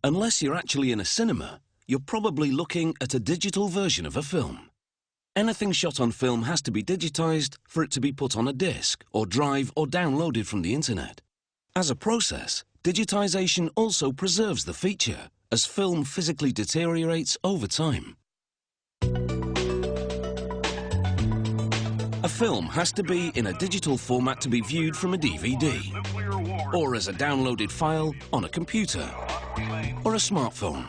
Unless you're actually in a cinema, you're probably looking at a digital version of a film. Anything shot on film has to be digitized for it to be put on a disc or drive or downloaded from the internet. As a process, digitization also preserves the feature as film physically deteriorates over time. A film has to be in a digital format to be viewed from a DVD, or as a downloaded file on a computer, or a smartphone,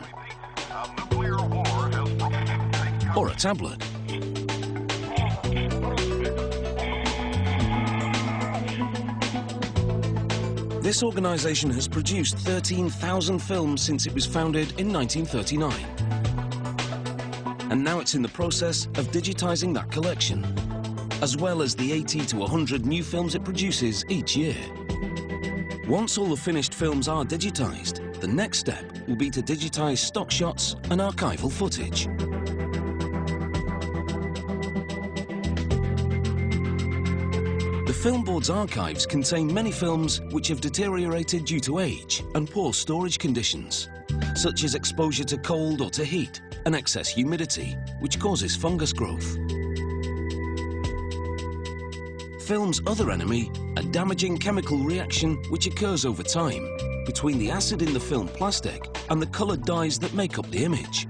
or a tablet. This organisation has produced 13,000 films since it was founded in 1939. And now it's in the process of digitising that collection, as well as the 80 to 100 new films it produces each year. Once all the finished films are digitised, the next step will be to digitise stock shots and archival footage. The Film Board's archives contain many films which have deteriorated due to age and poor storage conditions, such as exposure to cold or to heat and excess humidity, which causes fungus growth. Film's other enemy, a damaging chemical reaction which occurs over time between the acid in the film plastic and the coloured dyes that make up the image.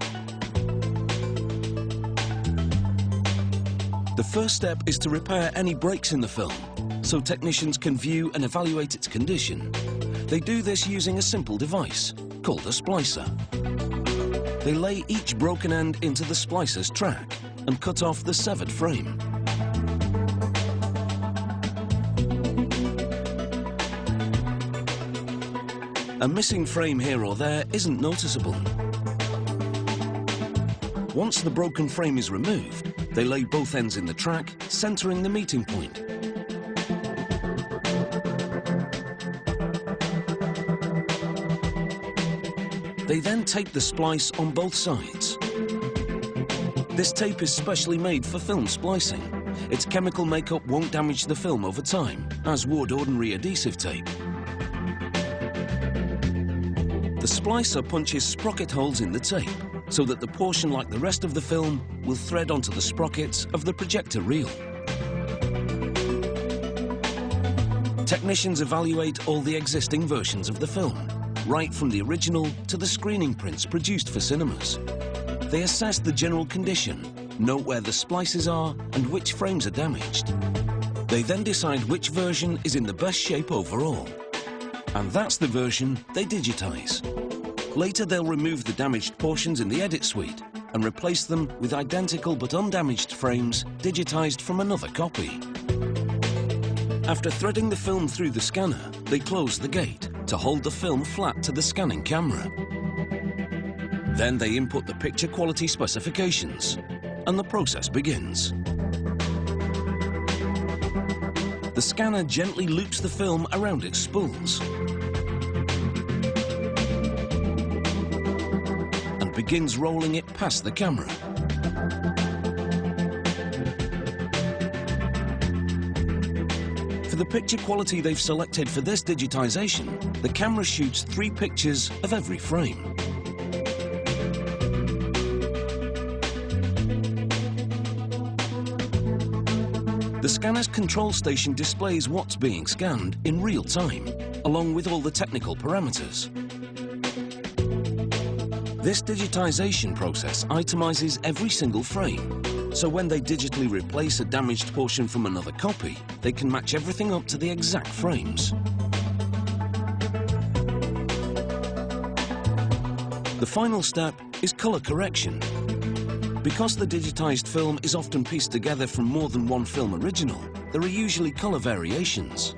The first step is to repair any breaks in the film, so technicians can view and evaluate its condition. They do this using a simple device, called a splicer. They lay each broken end into the splicer's track and cut off the severed frame. A missing frame here or there isn't noticeable. Once the broken frame is removed, they lay both ends in the track, centering the meeting point. They then tape the splice on both sides. This tape is specially made for film splicing. Its chemical makeup won't damage the film over time, as would ordinary adhesive tape. The splicer punches sprocket holes in the tape, so that the portion like the rest of the film will thread onto the sprockets of the projector reel. Technicians evaluate all the existing versions of the film, right from the original to the screening prints produced for cinemas. They assess the general condition, note where the splices are and which frames are damaged. They then decide which version is in the best shape overall. And that's the version they digitize. Later they'll remove the damaged portions in the edit suite and replace them with identical but undamaged frames digitized from another copy. After threading the film through the scanner, they close the gate to hold the film flat to the scanning camera. Then they input the picture quality specifications, and the process begins. The scanner gently loops the film around its spools and begins rolling it past the camera. For the picture quality they've selected for this digitization, the camera shoots 3 pictures of every frame. The scanner's control station displays what's being scanned in real time, along with all the technical parameters. This digitization process itemizes every single frame, so when they digitally replace a damaged portion from another copy, they can match everything up to the exact frames. The final step is color correction. Because the digitized film is often pieced together from more than one film original, there are usually color variations.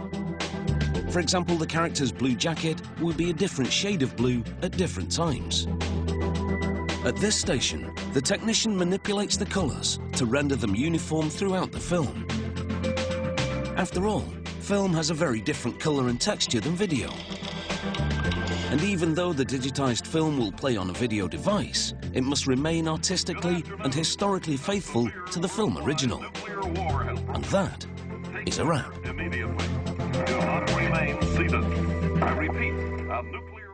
For example, the character's blue jacket will be a different shade of blue at different times. At this station, the technician manipulates the colors to render them uniform throughout the film. After all, film has a very different color and texture than video. And even though the digitized film will play on a video device, it must remain artistically and historically faithful to the film original. And that is a wrap. Immediately. Do not remain seated. I repeat, a nuclear